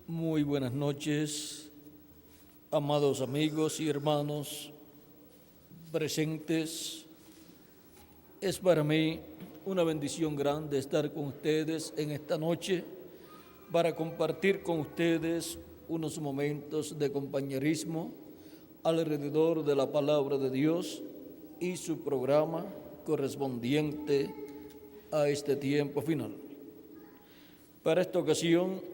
Muy buenas noches, amados amigos y hermanos presentes. Es para mí una bendición grande estar con ustedes en esta noche para compartir con ustedes unos momentos de compañerismo alrededor de la palabra de Dios y su programa correspondiente a este tiempo final. Para esta ocasión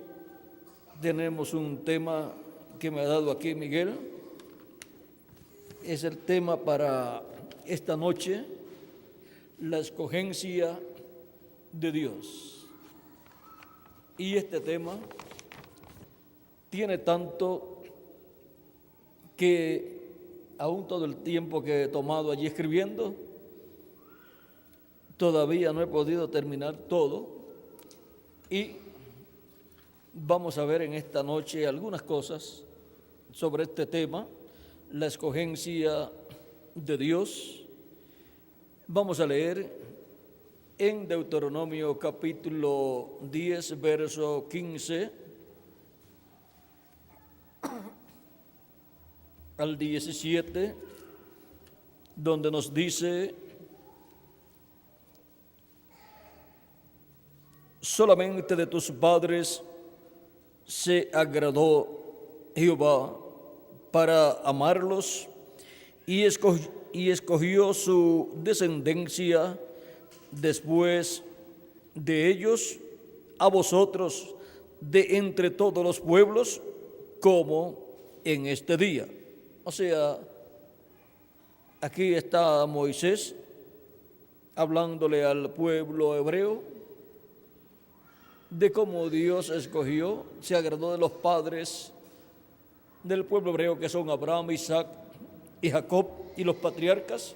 tenemos un tema que me ha dado aquí Miguel. Es el tema para esta noche, la escogencia de Dios. Y este tema tiene tanto que aún todo el tiempo que he tomado allí escribiendo, todavía no he podido terminar todo y vamos a ver en esta noche algunas cosas sobre este tema, la escogencia de Dios. Vamos a leer en Deuteronomio capítulo 10, verso 15 al 17, donde nos dice: solamente de tus padres se agradó Jehová para amarlos y escogió su descendencia después de ellos, a vosotros de entre todos los pueblos, como en este día. O sea, aquí está Moisés hablándole al pueblo hebreo de cómo Dios escogió, se agradó de los padres del pueblo hebreo, que son Abraham, Isaac y Jacob, y los patriarcas.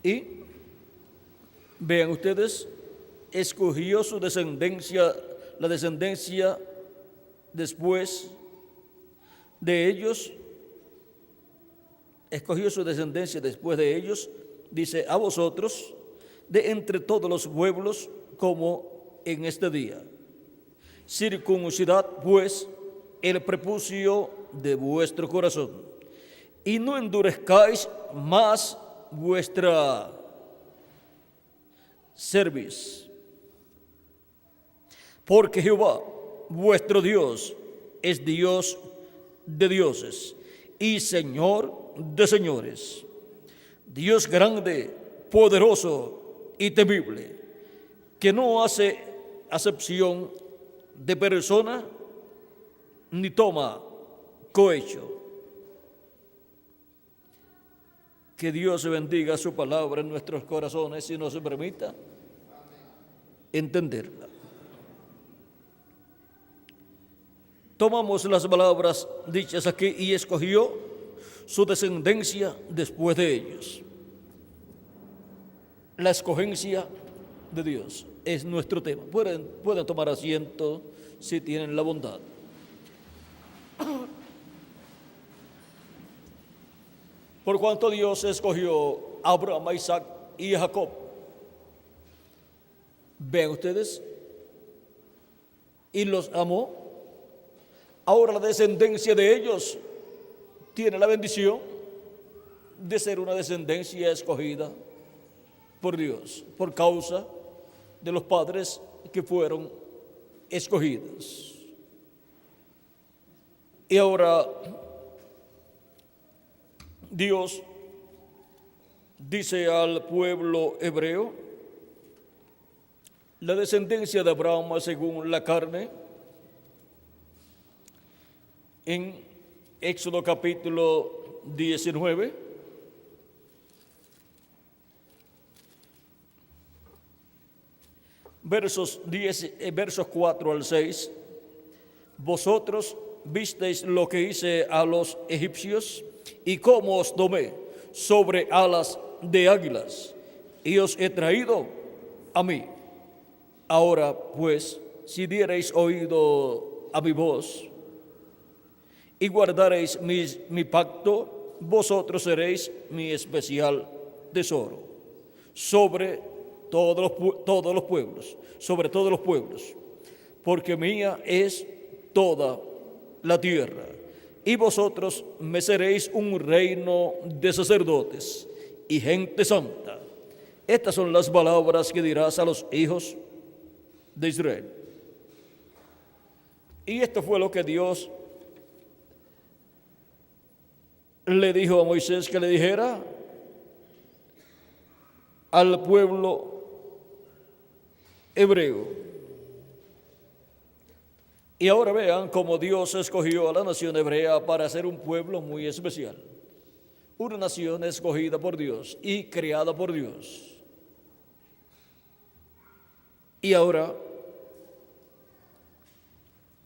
Y vean ustedes, escogió su descendencia, la descendencia después de ellos, escogió su descendencia después de ellos, dice, a vosotros de entre todos los pueblos, como en este día. Circuncidad pues el prepucio de vuestro corazón y no endurezcáis más vuestra cerviz, porque Jehová vuestro Dios es Dios de dioses y Señor de señores, Dios grande, poderoso y temible, que no hace acepción de persona ni toma cohecho. Que Dios bendiga su palabra en nuestros corazones y nos permita entenderla. Tomamos las palabras dichas aquí: y escogió su descendencia después de ellos. La escogencia de Dios es nuestro tema. Pueden tomar asiento si tienen la bondad. Por cuanto Dios escogió a Abraham, a Isaac y a Jacob, vean ustedes, y los amó, ahora la descendencia de ellos tiene la bendición de ser una descendencia escogida por Dios, por causa de los padres que fueron escogidos. Y ahora Dios dice al pueblo hebreo, la descendencia de Abraham según la carne, en Éxodo capítulo 19, versos 4 al 6, vosotros visteis lo que hice a los egipcios y cómo os tomé sobre alas de águilas y os he traído a mí. Ahora pues, si diereis oído a mi voz y guardareis mi pacto, vosotros seréis mi especial tesoro sobre todos los pueblos, sobre todos los pueblos. porque mía es toda la tierra. Y vosotros me seréis un reino de sacerdotes y gente santa. Estas son las palabras que dirás a los hijos de Israel. Y esto fue lo que Dios le dijo a Moisés que le dijera al pueblo hebreo. Y ahora vean cómo Dios escogió a la nación hebrea para ser un pueblo muy especial. Una nación escogida por Dios y creada por Dios. Y ahora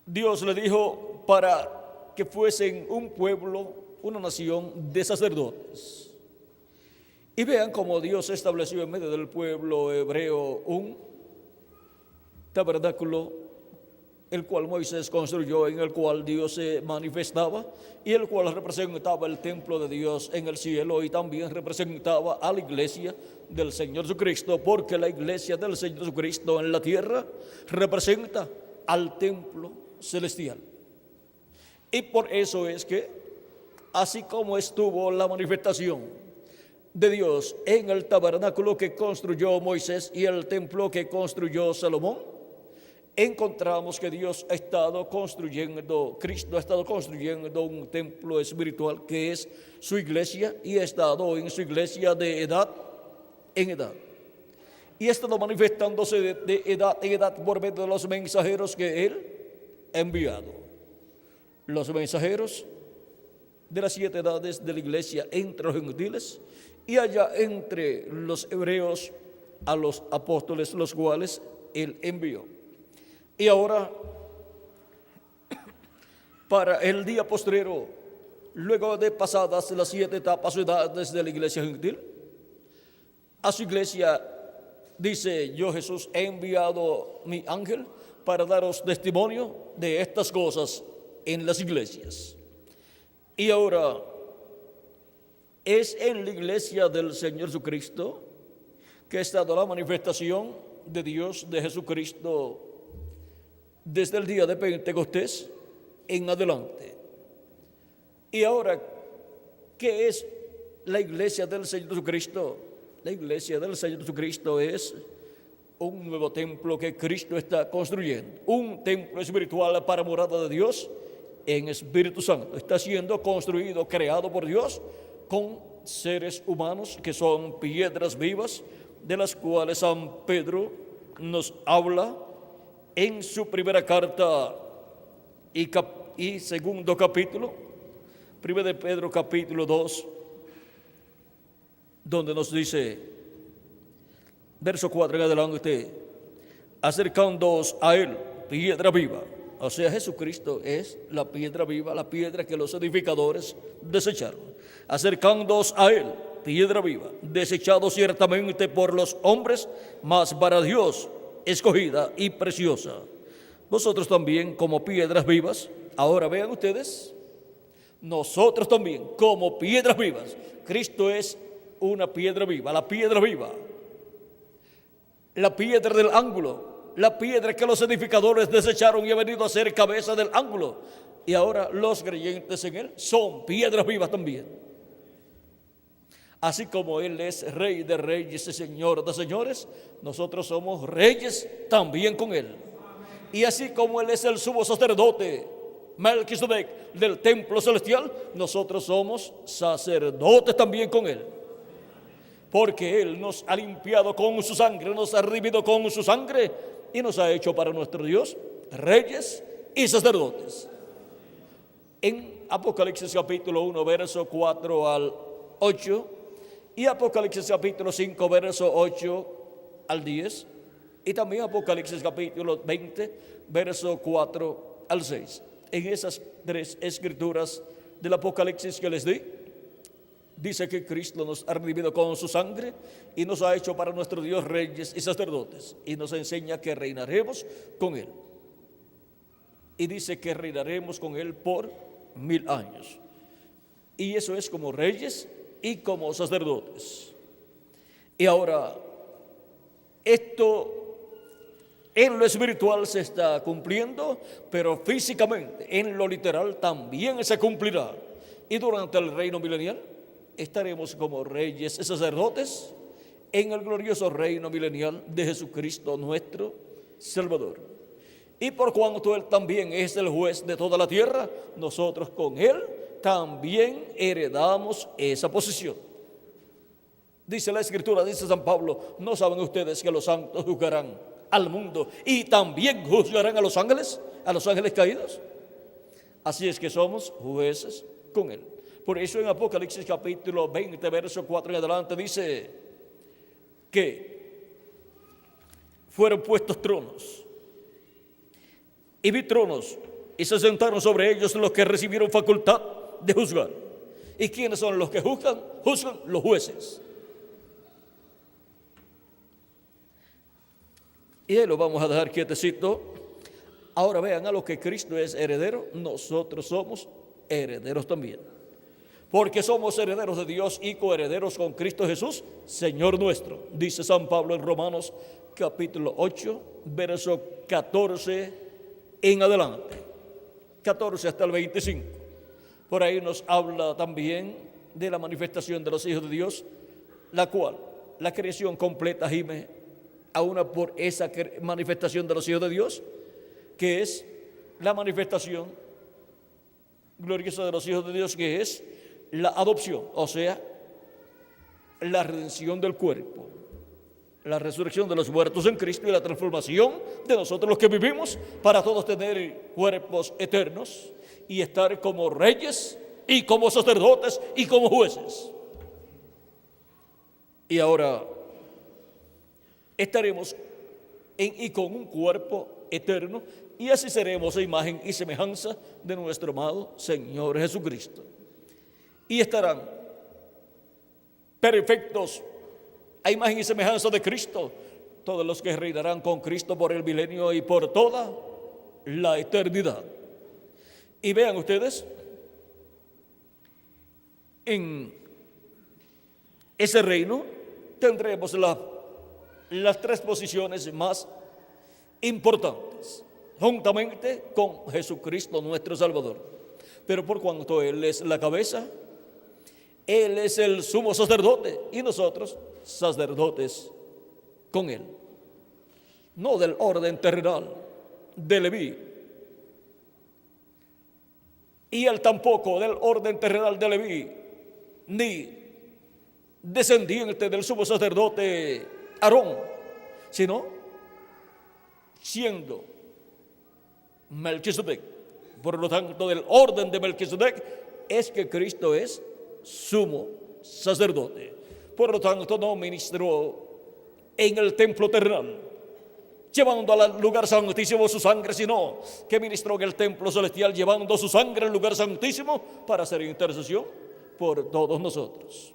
Dios le dijo para que fuesen un pueblo, una nación de sacerdotes. Y vean cómo Dios estableció en medio del pueblo hebreo un tabernáculo, el cual Moisés construyó, en el cual Dios se manifestaba y el cual representaba el templo de Dios en el cielo y también representaba a la iglesia del Señor Jesucristo, porque la iglesia del Señor Jesucristo en la tierra representa al templo celestial. Y por eso es que, así como estuvo la manifestación de Dios en el tabernáculo que construyó Moisés y el templo que construyó Salomón, encontramos que Dios ha estado construyendo, Cristo ha estado construyendo un templo espiritual que es su iglesia, y ha estado en su iglesia de edad en edad. Y ha estado manifestándose de edad en edad por medio de los mensajeros que Él ha enviado. Los mensajeros de las 7 edades de la iglesia entre los gentiles y allá entre los hebreos a los apóstoles, los cuales Él envió. Y ahora, para el día postrero, luego de pasadas las 7 etapas o edades de la iglesia gentil, a su iglesia dice: yo, Jesús, he enviado mi ángel para daros testimonio de estas cosas en las iglesias. Y ahora, es en la iglesia del Señor Jesucristo que ha estado la manifestación de Dios, de Jesucristo, desde el día de Pentecostés en adelante. Y ahora, ¿qué es la iglesia del Señor Jesucristo? La iglesia del Señor Jesucristo es un nuevo templo que Cristo está construyendo, un templo espiritual para morada de Dios en Espíritu Santo. Está siendo construido, creado por Dios con seres humanos que son piedras vivas, de las cuales San Pedro nos habla en su primera carta y segundo capítulo, 1 de Pedro capítulo 2, donde nos dice, verso 4 en adelante: acercándoos a Él, piedra viva. O sea, Jesucristo es la piedra viva, la piedra que los edificadores desecharon. Acercándoos a Él, piedra viva, desechado ciertamente por los hombres, mas para Dios escogida y preciosa. Vosotros también, como piedras vivas. Ahora vean ustedes, nosotros también, como piedras vivas. Cristo es una piedra viva, la piedra viva, la piedra del ángulo, la piedra que los edificadores desecharon y ha venido a ser cabeza del ángulo. Y ahora los creyentes en Él son piedras vivas también. Así como Él es Rey de reyes y Señor de señores, nosotros somos reyes también con Él. Y así como Él es el sumo sacerdote Melquisedec del templo celestial, nosotros somos sacerdotes también con Él. Porque Él nos ha limpiado con su sangre, nos ha redimido con su sangre y nos ha hecho para nuestro Dios reyes y sacerdotes. En Apocalipsis capítulo 1, verso 4 al 8, y Apocalipsis capítulo 5, verso 8 al 10, y también Apocalipsis capítulo 20, verso 4 al 6. En esas 3 escrituras del Apocalipsis que les di, dice que Cristo nos ha redimido con su sangre y nos ha hecho para nuestro Dios reyes y sacerdotes, y nos enseña que reinaremos con Él. Y dice que reinaremos con Él por 1000 años. Y eso es como reyes y como sacerdotes. Y ahora, esto En lo espiritual se está cumpliendo, pero físicamente, en lo literal, también se cumplirá. Y durante el reino milenial estaremos como reyes y sacerdotes en el glorioso reino milenial de Jesucristo nuestro Salvador. Y por cuanto Él también es el juez de toda la tierra, nosotros con Él también heredamos esa posición. Dice la Escritura, dice San Pablo, ¿no saben ustedes que los santos juzgarán al mundo y también juzgarán a los ángeles caídos? Así es que somos jueces con Él. Por eso en Apocalipsis capítulo 20, verso 4 en adelante dice que fueron puestos tronos, y vi tronos, y se sentaron sobre ellos los que recibieron facultad de juzgar. ¿Y quiénes son los que juzgan? Juzgan los jueces. Y ahí lo vamos a dejar quietecito. Ahora vean, a lo que Cristo es heredero, nosotros somos herederos también. Porque somos herederos de Dios y coherederos con Cristo Jesús, Señor nuestro. Dice San Pablo en Romanos capítulo 8, verso 14 en adelante. 14 hasta el 25. Por ahí nos habla también de la manifestación de los hijos de Dios, la cual la creación completa gime a una por esa manifestación de los hijos de Dios, que es la manifestación gloriosa de los hijos de Dios, que es la adopción, o sea, la redención del cuerpo, la resurrección de los muertos en Cristo y la transformación de nosotros los que vivimos para todos tener cuerpos eternos y estar como reyes y como sacerdotes y como jueces. Y ahora estaremos y con un cuerpo eterno, y así seremos a imagen y semejanza de nuestro amado Señor Jesucristo. Y estarán perfectos a imagen y semejanza de Cristo todos los que reinarán con Cristo por el milenio y por toda la eternidad. Y vean ustedes, en ese reino tendremos las tres posiciones más importantes, juntamente con Jesucristo nuestro Salvador. Pero por cuanto Él es la cabeza, Él es el sumo sacerdote y nosotros sacerdotes con Él. No del orden terrenal de Leví, y Él tampoco del orden terrenal de Leví, ni descendiente del sumo sacerdote Aarón, sino siendo Melquisedec. Por lo tanto, del orden de Melquisedec es que Cristo es sumo sacerdote. Por lo tanto, no ministró en el templo terrenal, llevando al lugar santísimo su sangre, sino que ministró en el templo celestial, llevando su sangre al lugar santísimo para hacer intercesión por todos nosotros,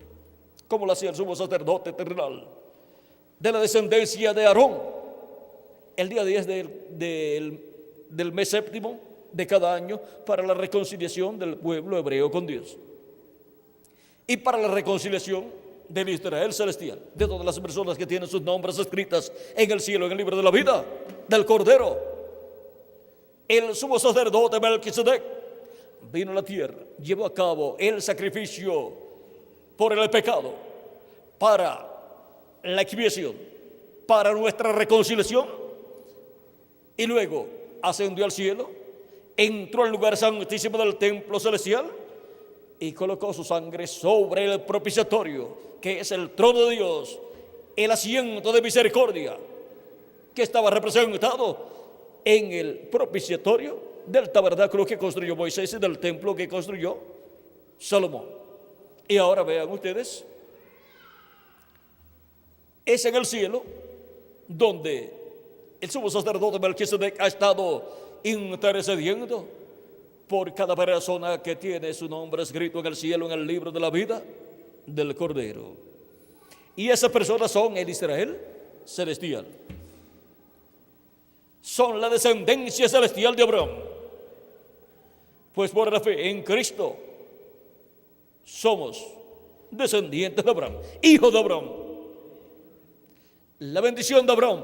como lo hacía el sumo sacerdote terrenal de la descendencia de Aarón, el día 10 del mes séptimo de cada año, para la reconciliación del pueblo hebreo con Dios y para la reconciliación del Israel celestial, de todas las personas que tienen sus nombres escritas en el cielo, en el libro de la vida del Cordero. El sumo sacerdote Melquisedec vino a la tierra, llevó a cabo el sacrificio por el pecado, para la expiación, para nuestra reconciliación, y luego ascendió al cielo, entró al lugar santísimo del templo celestial y colocó su sangre sobre el propiciatorio, que es el trono de Dios, el asiento de misericordia, que estaba representado en el propiciatorio del tabernáculo que construyó Moisés y del templo que construyó Salomón. Y ahora vean ustedes, es en el cielo donde el sumo sacerdote Melquisedec ha estado intercediendo por cada persona que tiene su nombre escrito en el cielo, en el libro de la vida del Cordero. Y esas personas son el Israel celestial, son la descendencia celestial de Abraham, pues por la fe en Cristo somos descendientes de Abraham, hijos de Abraham. La bendición de Abraham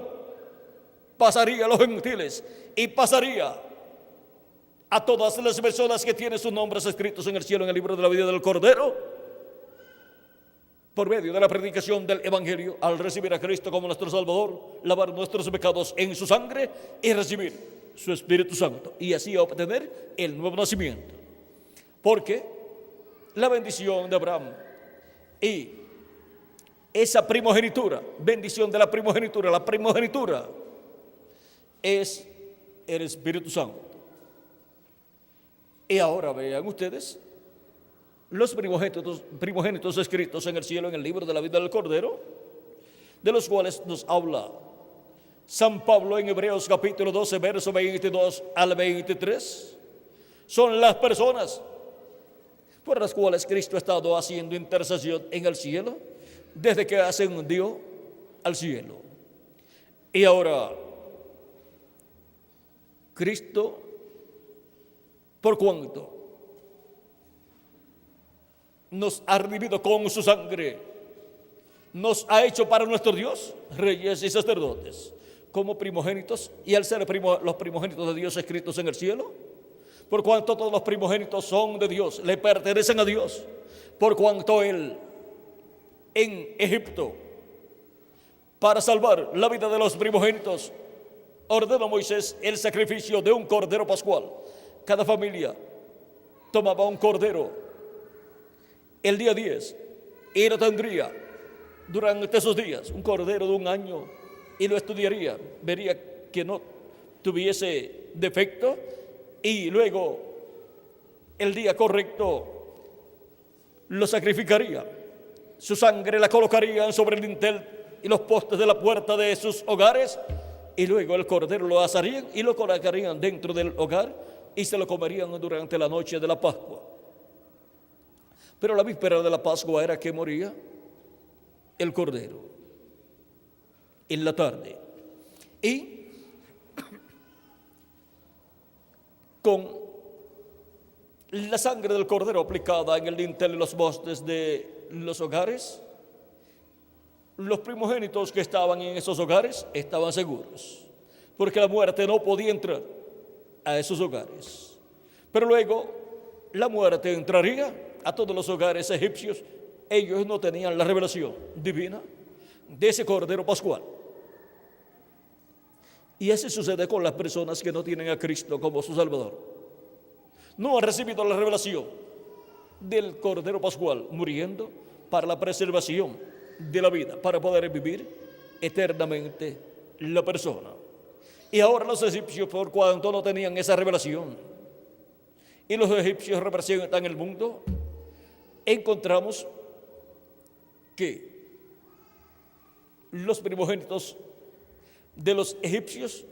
pasaría a los gentiles y pasaría a todas las personas que tienen sus nombres escritos en el cielo en el libro de la vida del Cordero, por medio de la predicación del Evangelio, al recibir a Cristo como nuestro Salvador, lavar nuestros pecados en su sangre y recibir su Espíritu Santo, y así obtener el nuevo nacimiento. Porque la bendición de Abraham y esa primogenitura, bendición de la primogenitura es el Espíritu Santo. Y ahora vean ustedes los primogénitos escritos en el cielo en el libro de la vida del Cordero, de los cuales nos habla San Pablo en Hebreos capítulo 12, verso 22 al 23, son las personas por las cuales Cristo ha estado haciendo intercesión en el cielo desde que ascendió al cielo. Y ahora, Cristo, por cuanto nos ha redimido con su sangre, nos ha hecho para nuestro Dios reyes y sacerdotes, como primogénitos, y al ser los primogénitos de Dios escritos en el cielo, por cuanto todos los primogénitos son de Dios, le pertenecen a Dios, por cuanto Él en Egipto, para salvar la vida de los primogénitos, ordenó a Moisés el sacrificio de un cordero pascual. Cada familia tomaba un cordero el día 10 y lo tendría durante esos días, un cordero de un año, y lo estudiaría, vería que no tuviese defecto, y luego el día correcto lo sacrificaría. Su sangre la colocarían sobre el dintel y los postes de la puerta de sus hogares, y luego el cordero lo asarían y lo colocarían dentro del hogar y se lo comerían durante la noche de la Pascua. Pero la víspera de la Pascua era que moría el cordero en la tarde, y con la sangre del cordero aplicada en el dintel y los postes de los hogares, los primogénitos que estaban en esos hogares estaban seguros, porque la muerte no podía entrar a esos hogares. Pero luego la muerte entraría a todos los hogares egipcios. Ellos no tenían la revelación divina de ese cordero pascual. Y así sucede con las personas que no tienen a Cristo como su Salvador. No han recibido la revelación del cordero pascual, muriendo para la preservación de la vida, para poder vivir eternamente la persona. Y ahora los egipcios, por cuanto no tenían esa revelación, y los egipcios representan el mundo, encontramos que los primogénitos de los egipcios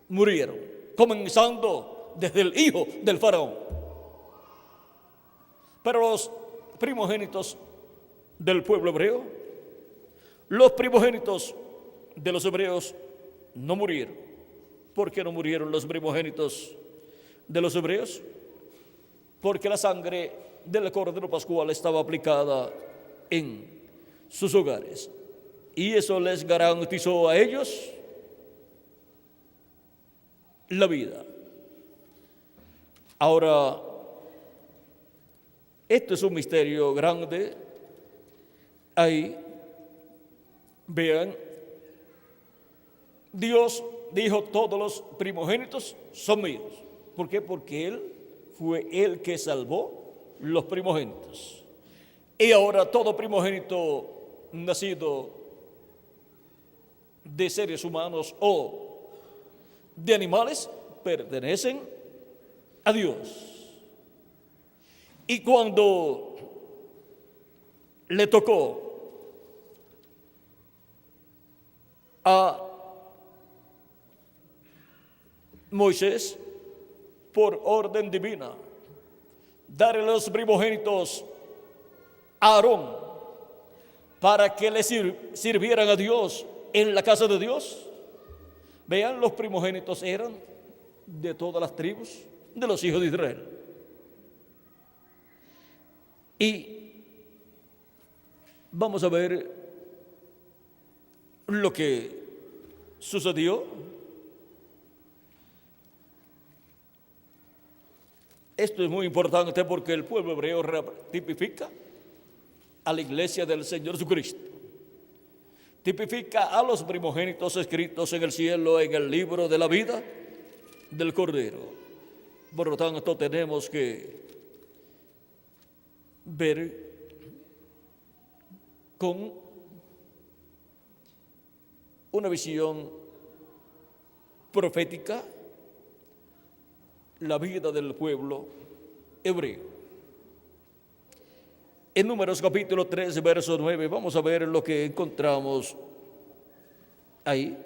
murieron, comenzando desde el hijo del faraón. Pero los primogénitos del pueblo hebreo, los primogénitos de los hebreos no murieron. ¿Por qué no murieron los primogénitos de los hebreos? Porque la sangre del cordero pascual estaba aplicada en sus hogares, y eso les garantizó a ellos la vida. Ahora, esto es un misterio grande. Ahí, vean, Dios dijo: todos los primogénitos son míos. ¿Por qué? Porque Él fue el que salvó los primogénitos. Y ahora todo primogénito nacido de seres humanos o de animales pertenecen a Dios. Y cuando le tocó a Moisés, por orden divina, darle los primogénitos a Aarón para que le sirvieran a Dios en la casa de Dios, vean, los primogénitos eran de todas las tribus de los hijos de Israel. Y vamos a ver lo que sucedió Esto es muy importante porque el pueblo hebreo tipifica a la iglesia del Señor Jesucristo. Tipifica a los primogénitos escritos en el cielo en el libro de la vida del Cordero. Por lo tanto, tenemos que ver con una visión profética la vida del pueblo hebreo. En Números capítulo 3, verso 9, vamos a ver lo que encontramos ahí.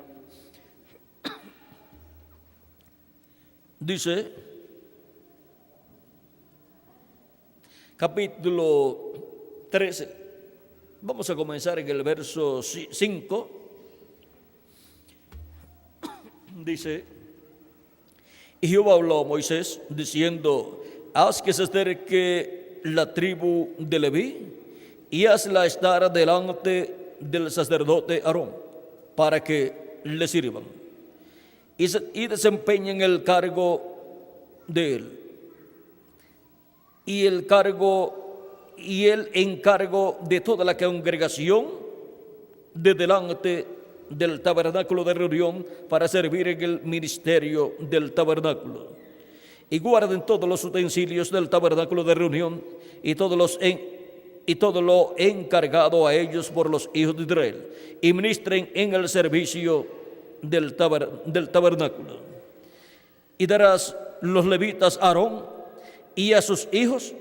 Dice, capítulo 13, vamos a comenzar en el verso 5. Dice, y Jehová habló a Moisés diciendo, haz que se acerque la tribu de Leví y hazla estar delante del sacerdote Aarón para que le sirvan y desempeñen el cargo de él y el encargo de toda la congregación de delante del tabernáculo de reunión para servir en el ministerio del tabernáculo. Y guarden todos los utensilios del tabernáculo de reunión y todo lo encargado a ellos por los hijos de Israel, y ministren en el servicio del tabernáculo. Y darás los levitas a Aarón y a sus hijos,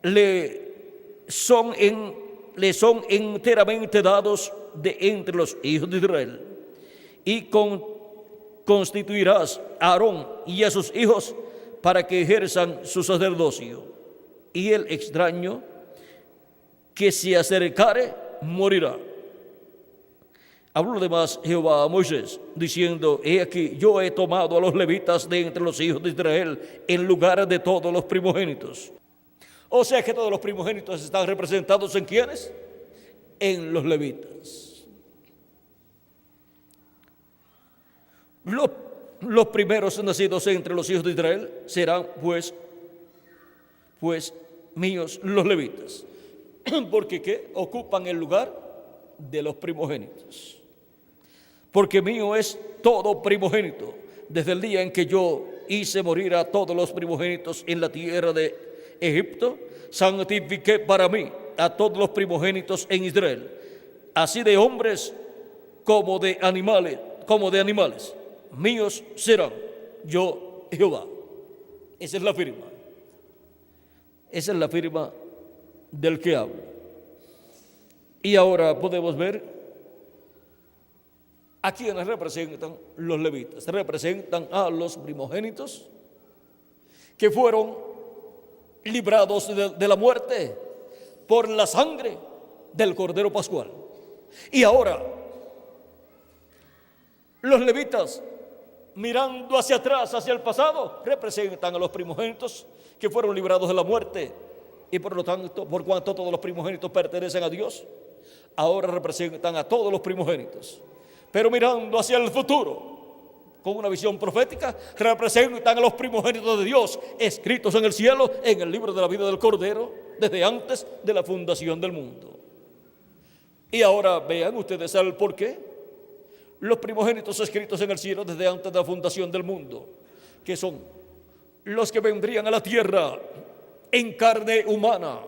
le son enteramente dados de entre los hijos de Israel, y constituirás a Aarón y a sus hijos para que ejerzan su sacerdocio, y el extraño que se acercare morirá. Habló además Jehová a Moisés, diciendo, he aquí, yo he tomado a los levitas de entre los hijos de Israel en lugar de todos los primogénitos. O sea que todos los primogénitos están representados ¿en quiénes? En los levitas. Los primeros nacidos entre los hijos de Israel serán pues míos los levitas, porque ¿qué? Ocupan el lugar de los primogénitos. Porque mío es todo primogénito, desde el día en que yo hice morir a todos los primogénitos en la tierra de Egipto, santifiqué para mí a todos los primogénitos en Israel, así de hombres como de animales, míos serán, yo Jehová. Esa es la firma. Esa es la firma del que habla. Y ahora podemos ver a quienes representan los levitas. Representan a los primogénitos que fueron librados de la muerte por la sangre del Cordero Pascual. Y ahora los levitas, mirando hacia atrás, hacia el pasado, representan a los primogénitos que fueron librados de la muerte, y por lo tanto, por cuanto todos los primogénitos pertenecen a Dios, ahora representan a todos los primogénitos. Pero mirando hacia el futuro, con una visión profética, representan a los primogénitos de Dios, escritos en el cielo, en el libro de la vida del Cordero, desde antes de la fundación del mundo. Y ahora vean ustedes el por qué. Los primogénitos escritos en el cielo desde antes de la fundación del mundo, que son los que vendrían a la tierra en carne humana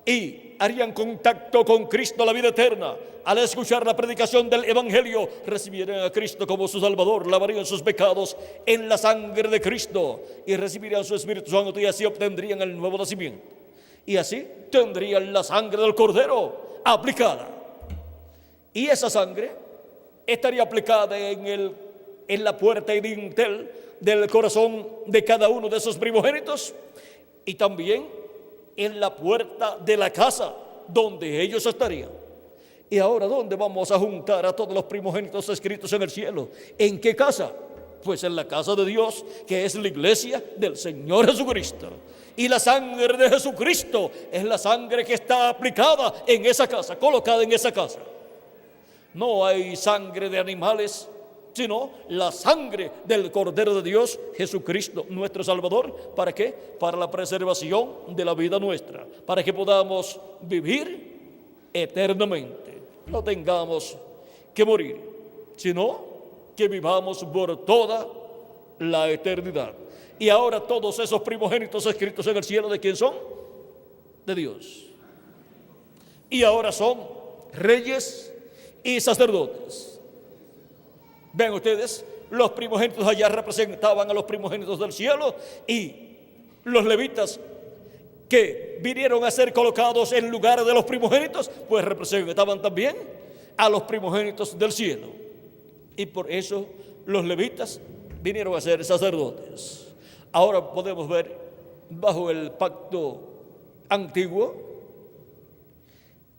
y harían contacto con Cristo a la vida eterna. Al escuchar la predicación del Evangelio, recibirían a Cristo como su Salvador, lavarían sus pecados en la sangre de Cristo y recibirían su Espíritu Santo, y así obtendrían el nuevo nacimiento. Y así tendrían la sangre del Cordero aplicada. Y esa sangre estaría aplicada en la puerta y dintel del corazón de cada uno de esos primogénitos, y también en la puerta de la casa donde ellos estarían. Y ahora, ¿dónde vamos a juntar a todos los primogénitos escritos en el cielo? ¿En qué casa? Pues en la casa de Dios, que es la iglesia del Señor Jesucristo. Y la sangre de Jesucristo es la sangre que está aplicada en esa casa, colocada en esa casa. No hay sangre de animales sino la sangre del Cordero de Dios, Jesucristo, nuestro Salvador. ¿Para qué? Para la preservación de la vida nuestra, para que podamos vivir eternamente. No tengamos que morir, sino que vivamos por toda la eternidad. Y ahora todos esos primogénitos escritos en el cielo, ¿de quién son? De Dios. Y ahora son reyes y sacerdotes. Ven ustedes, los primogénitos allá representaban a los primogénitos del cielo, y los levitas que vinieron a ser colocados en lugar de los primogénitos, pues representaban también a los primogénitos del cielo. Y por eso los levitas vinieron a ser sacerdotes. Ahora podemos ver, bajo el pacto antiguo,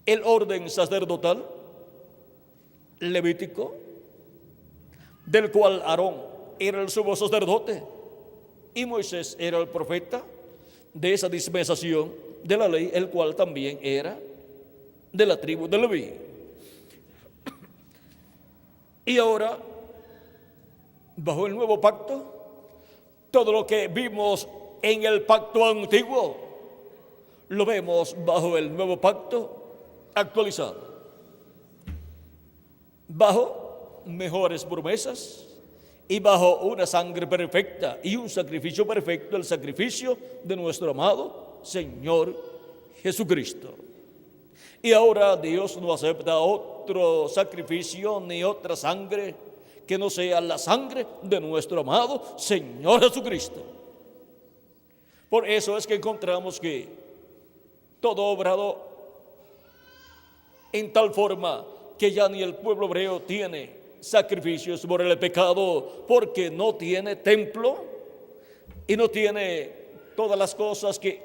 el orden sacerdotal levítico, del cual Aarón era el sumo sacerdote y Moisés era el profeta de esa dispensación de la ley, el cual también era de la tribu de Leví. Y ahora, bajo el nuevo pacto, todo lo que vimos en el pacto antiguo lo vemos bajo el nuevo pacto actualizado, bajo mejores promesas y bajo una sangre perfecta y un sacrificio perfecto, el sacrificio de nuestro amado Señor Jesucristo. Y ahora Dios no acepta otro sacrificio ni otra sangre que no sea la sangre de nuestro amado Señor Jesucristo. Por eso es que encontramos que todo obrado en tal forma que ya ni el pueblo hebreo tiene sacrificios por el pecado, porque no tiene templo y no tiene todas las cosas que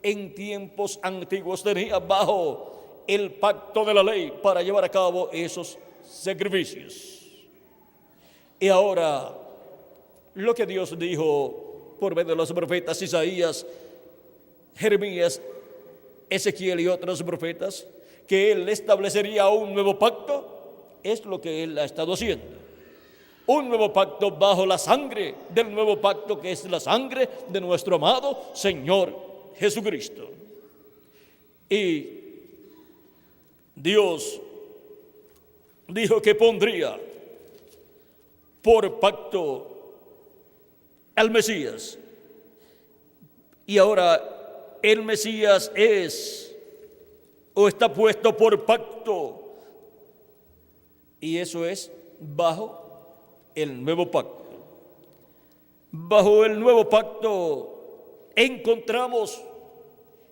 en tiempos antiguos tenía bajo el pacto de la ley para llevar a cabo esos sacrificios. Y ahora, lo que Dios dijo por medio de los profetas Isaías, Jeremías, Ezequiel y otros profetas, que Él establecería un nuevo pacto, es lo que Él ha estado haciendo. Un nuevo pacto bajo la sangre del nuevo pacto, que es la sangre de nuestro amado Señor Jesucristo. Y Dios dijo que pondría por pacto al Mesías. Y ahora el Mesías es o está puesto por pacto, y eso es bajo el nuevo pacto. Bajo el nuevo pacto encontramos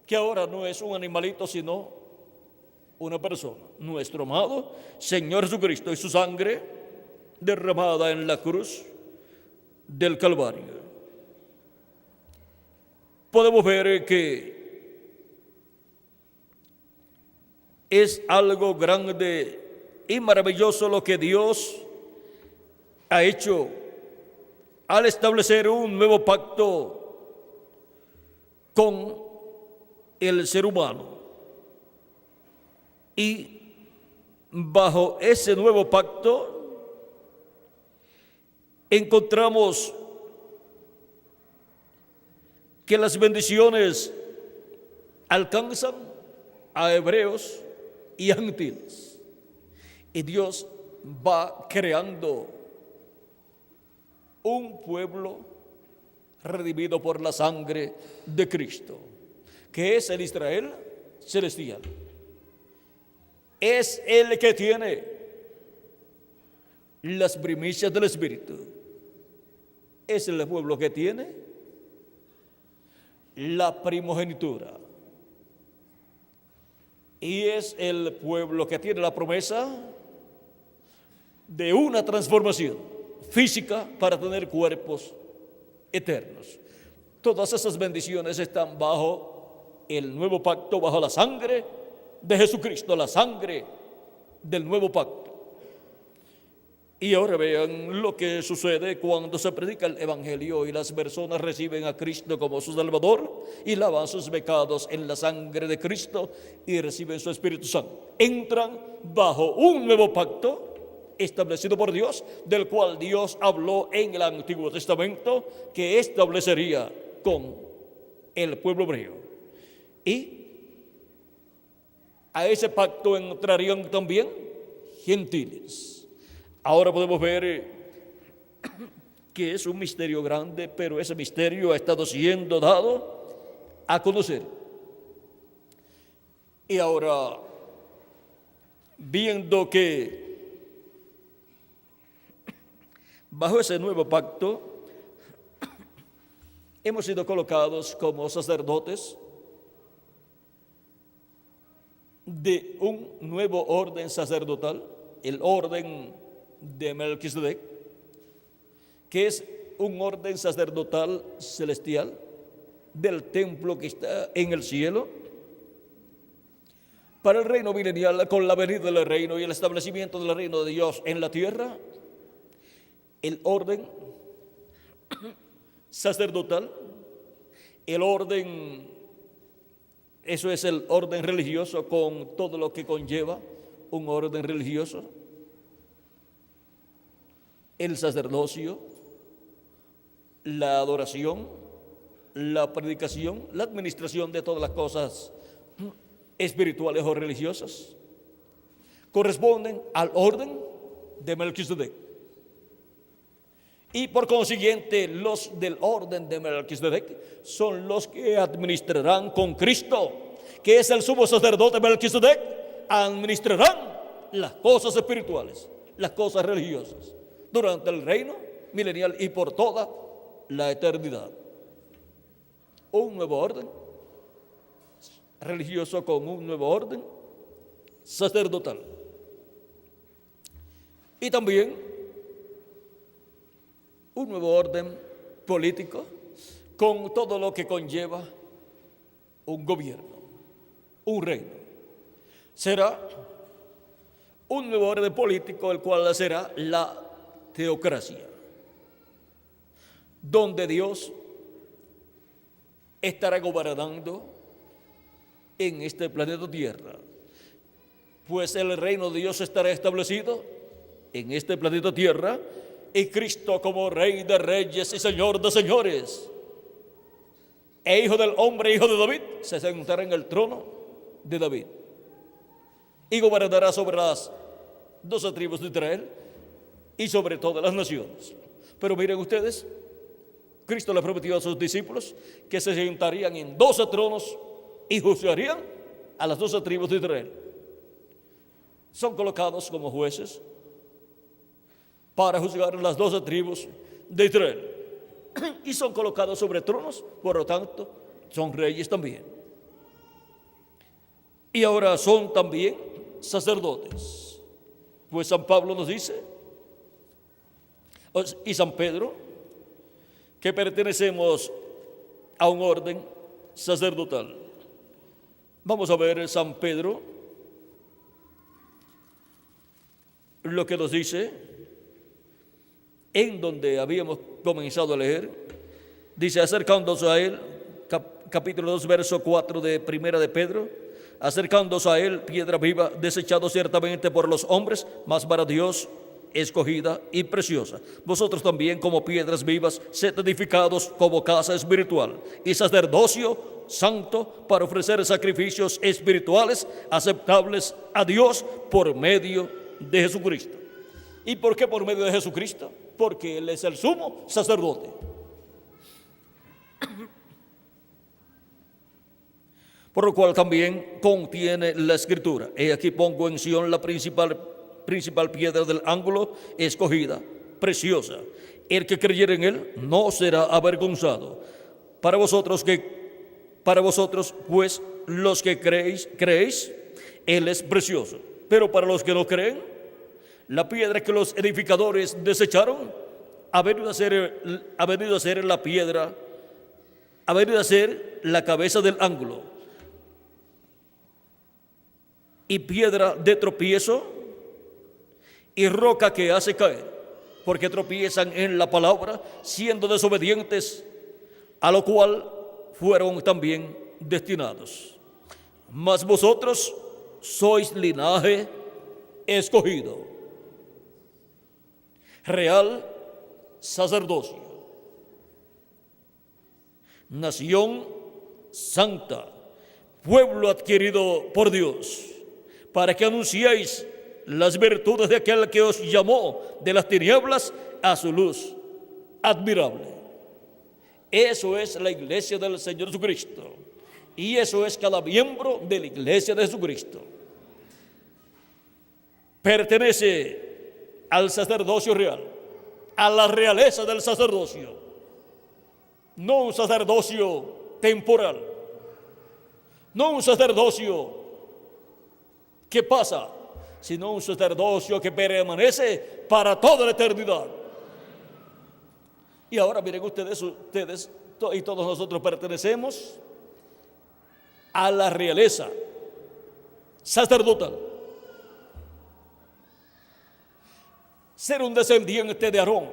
que ahora no es un animalito, sino una persona, nuestro amado Señor Jesucristo, y su sangre derramada en la cruz del Calvario. Podemos ver que es algo grande y maravilloso lo que Dios ha hecho al establecer un nuevo pacto con el ser humano. Y bajo ese nuevo pacto encontramos que las bendiciones alcanzan a hebreos y a gentiles. Y Dios va creando un pueblo redimido por la sangre de Cristo, que es el Israel celestial. Es el que tiene las primicias del Espíritu. Es el pueblo que tiene la primogenitura. Y es el pueblo que tiene la promesa de una transformación física para tener cuerpos eternos. Todas esas bendiciones están bajo el nuevo pacto, bajo la sangre de Jesucristo, la sangre del nuevo pacto. Y ahora vean lo que sucede cuando se predica el Evangelio y las personas reciben a Cristo como su Salvador y lavan sus pecados en la sangre de Cristo y reciben su Espíritu Santo. Entran bajo un nuevo pacto establecido por Dios, del cual Dios habló en el Antiguo Testamento que establecería con el pueblo hebreo. Y a ese pacto entrarían también gentiles. Ahora podemos ver que es un misterio grande, pero ese misterio ha estado siendo dado a conocer. Y ahora, viendo que bajo ese nuevo pacto hemos sido colocados como sacerdotes de un nuevo orden sacerdotal, el orden de Melquisedec, que es un orden sacerdotal celestial del templo que está en el cielo, para el reino milenial, con la venida del reino y el establecimiento del reino de Dios en la tierra. El orden sacerdotal, el orden, eso es el orden religioso con todo lo que conlleva un orden religioso, el sacerdocio, la adoración, la predicación, la administración de todas las cosas espirituales o religiosas, corresponden al orden de Melquisedec. Y por consiguiente, los del orden de Melquisedec son los que administrarán con Cristo, que es el sumo sacerdote Melquisedec, administrarán las cosas espirituales, las cosas religiosas, durante el reino milenial y por toda la eternidad. Un nuevo orden religioso con un nuevo orden sacerdotal. Y también un nuevo orden político con todo lo que conlleva un gobierno, un reino. Será un nuevo orden político, el cual será la teocracia, donde Dios estará gobernando en este planeta Tierra, pues el reino de Dios estará establecido en este planeta Tierra, y Cristo como Rey de Reyes y Señor de Señores e Hijo del Hombre, Hijo de David, se sentará en el trono de David y gobernará sobre las 12 tribus de Israel y sobre todas las naciones. Pero miren ustedes, Cristo le prometió a sus discípulos que se sentarían en 12 tronos y juzgarían a las 12 tribus de Israel. Son colocados como jueces para juzgar a las 12 tribus de Israel. Y son colocados sobre tronos, por lo tanto, son reyes también. Y ahora son también sacerdotes. Pues San Pablo nos dice, y San Pedro, que pertenecemos a un orden sacerdotal. Vamos a ver San Pedro, lo que nos dice en donde habíamos comenzado a leer. Dice, acercándose a él, capítulo 2, verso 4 de Primera de Pedro, acercándose a él, piedra viva, desechado ciertamente por los hombres, mas para Dios escogida y preciosa. Vosotros también, como piedras vivas, sed edificados como casa espiritual y sacerdocio santo, para ofrecer sacrificios espirituales aceptables a Dios por medio de Jesucristo. ¿Y por qué por medio de Jesucristo? Porque Él es el sumo sacerdote. Por lo cual también contiene la Escritura: he aquí pongo en Sión la principal piedra del ángulo, escogida, preciosa. El que creyere en Él no será avergonzado. Para vosotros, pues, los que creéis, Él es precioso. Pero para los que no creen, la piedra que los edificadores desecharon ha venido a ser la piedra, ha venido a ser la cabeza del ángulo y piedra de tropiezo y roca que hace caer, porque tropiezan en la palabra, siendo desobedientes, a lo cual fueron también destinados. Mas vosotros sois linaje escogido, real sacerdocio, nación santa, pueblo adquirido por Dios, para que anunciéis las virtudes de aquel que os llamó de las tinieblas a su luz admirable. Eso es la iglesia del Señor Jesucristo, y eso es cada miembro de la iglesia de Jesucristo. Pertenece al sacerdocio real, a la realeza del sacerdocio, no un sacerdocio temporal, no un sacerdocio que pasa, sino un sacerdocio que permanece para toda la eternidad. Y ahora miren ustedes y todos nosotros pertenecemos a la realeza sacerdotal. Ser un descendiente de Aarón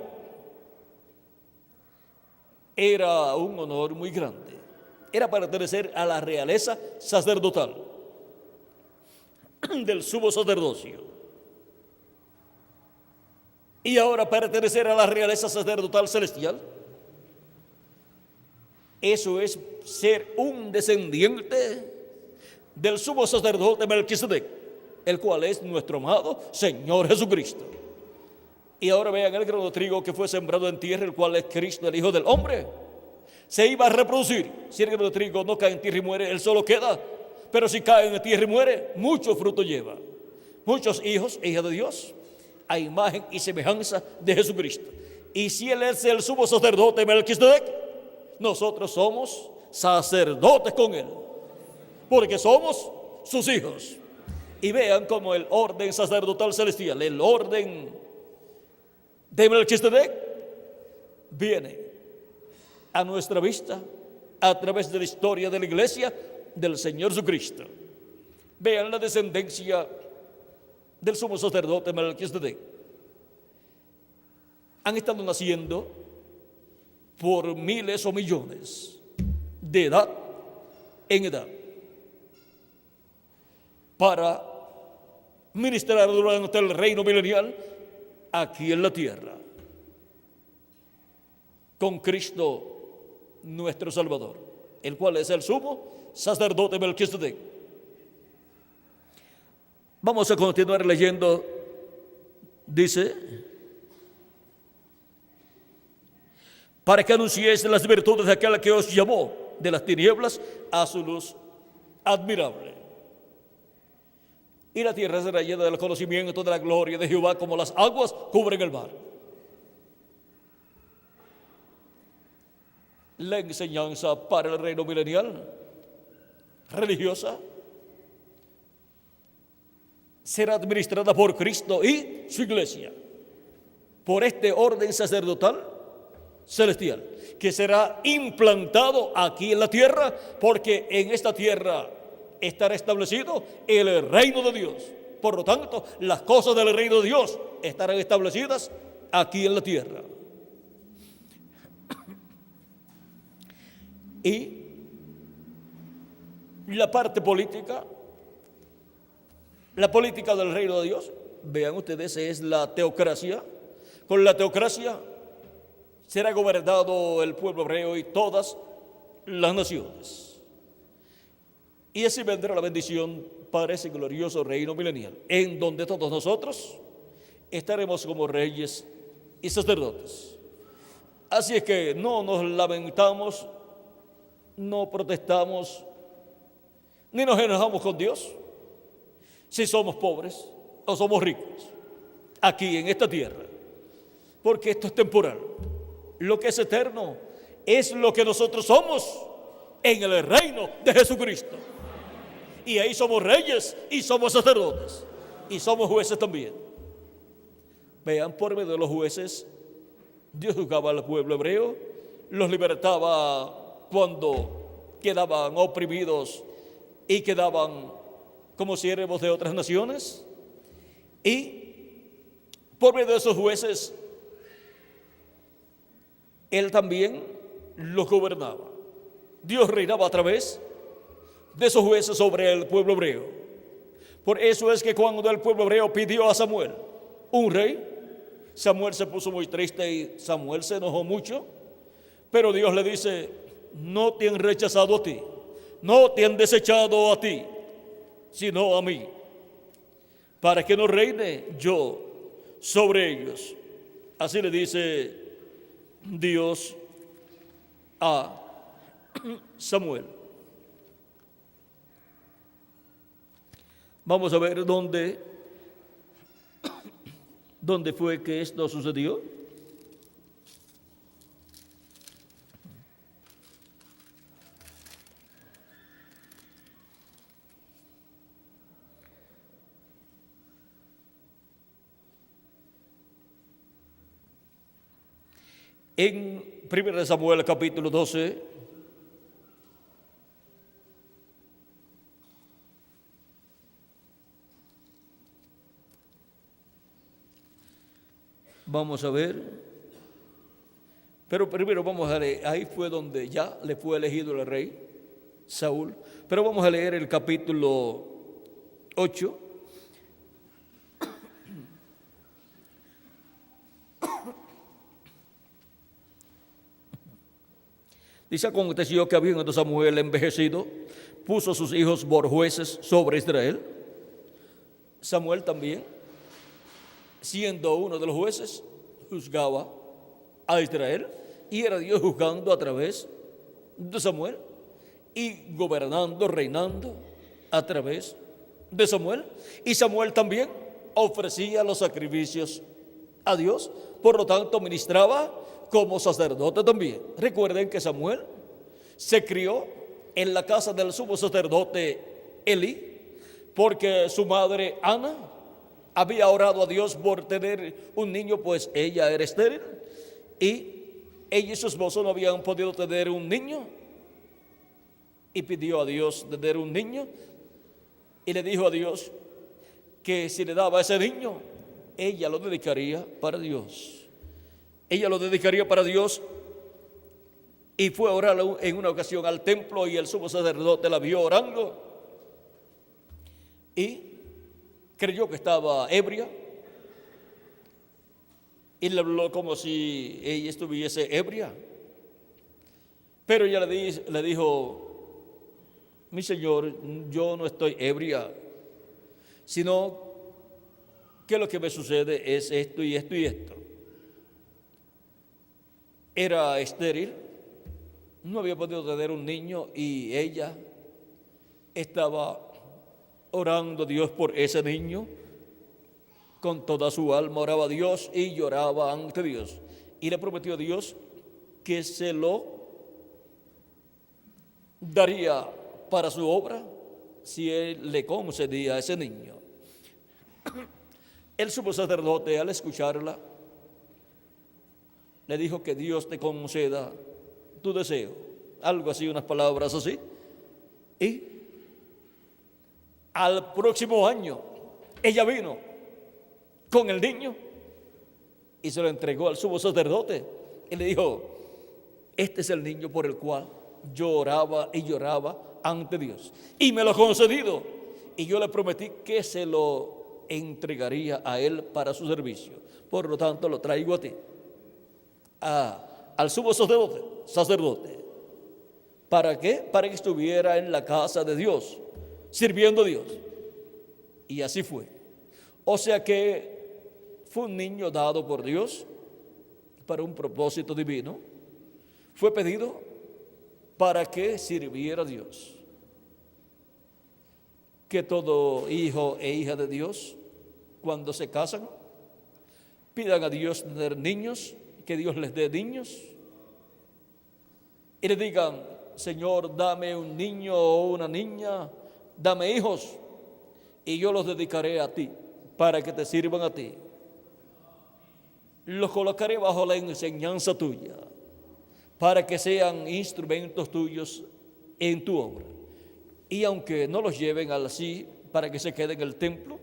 era un honor muy grande. Era pertenecer a la realeza sacerdotal del sumo sacerdocio. Y ahora pertenecer a la realeza sacerdotal celestial, eso es ser un descendiente del sumo sacerdote Melquisedec, el cual es nuestro amado Señor Jesucristo. Y ahora vean el grano de trigo que fue sembrado en tierra, el cual es Cristo, el Hijo del Hombre. Se iba a reproducir. Si el grano de trigo no cae en tierra y muere, él solo queda. Pero si cae en tierra y muere, mucho fruto lleva. Muchos hijos e hijas de Dios, a imagen y semejanza de Jesucristo. Y si él es el sumo sacerdote Melquisedec, nosotros somos sacerdotes con él, porque somos sus hijos. Y vean cómo el orden sacerdotal celestial, el orden de Melquisedec, viene a nuestra vista a través de la historia de la iglesia del Señor Jesucristo. Vean la descendencia del sumo sacerdote Melquisedec. Han estado naciendo por miles o millones, de edad en edad, para ministrar durante el reino milenial aquí en la tierra, con Cristo nuestro Salvador, el cual es el sumo sacerdote Melquisedec. Vamos a continuar leyendo. Dice: para que anunciéis las virtudes de aquel que os llamó de las tinieblas a su luz admirable. Y la tierra será llena del conocimiento de la gloria de Jehová, como las aguas cubren el mar. La enseñanza para el reino milenial religiosa será administrada por Cristo y su iglesia, por este orden sacerdotal celestial, que será implantado aquí en la tierra, porque en esta tierra estará establecido el reino de Dios. Por lo tanto, las cosas del reino de Dios estarán establecidas aquí en la tierra. Y la parte política, la política del reino de Dios, vean ustedes, es la teocracia. Con la teocracia será gobernado el pueblo hebreo y todas las naciones. Y así vendrá la bendición para ese glorioso reino milenial, en donde todos nosotros estaremos como reyes y sacerdotes. Así es que no nos lamentamos, no protestamos, ni nos enojamos con Dios si somos pobres o somos ricos aquí en esta tierra, porque esto es temporal. Lo que es eterno es lo que nosotros somos en el reino de Jesucristo. Y ahí somos reyes y somos sacerdotes y somos jueces también. Vean, por medio de los jueces, Dios juzgaba al pueblo hebreo, los libertaba cuando quedaban oprimidos y quedaban como siervos de otras naciones. Y por medio de esos jueces, Él también los gobernaba. Dios reinaba a través de esos jueces sobre el pueblo hebreo. Por eso es que cuando el pueblo hebreo pidió a Samuel un rey, Samuel se puso muy triste y Samuel se enojó mucho, pero Dios le dice: no te han rechazado a ti, no te han desechado a ti, sino a mí, para que no reine yo sobre ellos. Así le dice Dios a Samuel. Vamos a ver dónde fue que esto sucedió. En 1 Samuel capítulo 12, vamos a ver, pero primero vamos a leer, ahí fue donde ya le fue elegido el rey Saúl, pero vamos a leer el capítulo 8. Dice: aconteció que habiendo Samuel envejecido, puso a sus hijos por jueces sobre Israel. Samuel también, siendo uno de los jueces, juzgaba a Israel, y era Dios juzgando a través de Samuel y gobernando, reinando a través de Samuel. Y Samuel también ofrecía los sacrificios a Dios, por lo tanto ministraba como sacerdote también. Recuerden que Samuel se crió en la casa del sumo sacerdote Eli, porque su madre Ana había orado a Dios por tener un niño, pues ella era estéril y ella y su esposo no habían podido tener un niño, y pidió a Dios tener un niño, y le dijo a Dios que si le daba ese niño, ella lo dedicaría para Dios. Ella lo dedicaría para Dios, y fue a orar en una ocasión al templo, y el sumo sacerdote la vio orando y creyó que estaba ebria, y le habló como si ella estuviese ebria. Pero ella le dijo: mi señor, yo no estoy ebria, sino que lo que me sucede es esto y esto y esto. Era estéril, no había podido tener un niño, y ella estaba orando a Dios por ese niño. Con toda su alma oraba a Dios y lloraba ante Dios, y le prometió a Dios que se lo daría para su obra si él le concedía a ese niño. El sumo sacerdote, al escucharla, le dijo: que Dios te conceda tu deseo, algo así, unas palabras así. Y al próximo año ella vino con el niño y se lo entregó al sumo sacerdote, y le dijo: este es el niño por el cual yo oraba y lloraba ante Dios, y me lo ha concedido, y yo le prometí que se lo entregaría a él para su servicio. Por lo tanto, lo traigo a ti, al sumo sacerdote. ¿Para qué? Para que estuviera en la casa de Dios, sirviendo a Dios. Y así fue. O sea que fue un niño dado por Dios para un propósito divino. Fue pedido para que sirviera a Dios. Que todo hijo e hija de Dios, cuando se casan, pidan a Dios tener niños, que Dios les dé niños, y le digan: Señor, dame un niño o una niña, dame hijos, y yo los dedicaré a ti, para que te sirvan a ti. Los colocaré bajo la enseñanza tuya, para que sean instrumentos tuyos en tu obra. Y aunque no los lleven así para que se queden en el templo,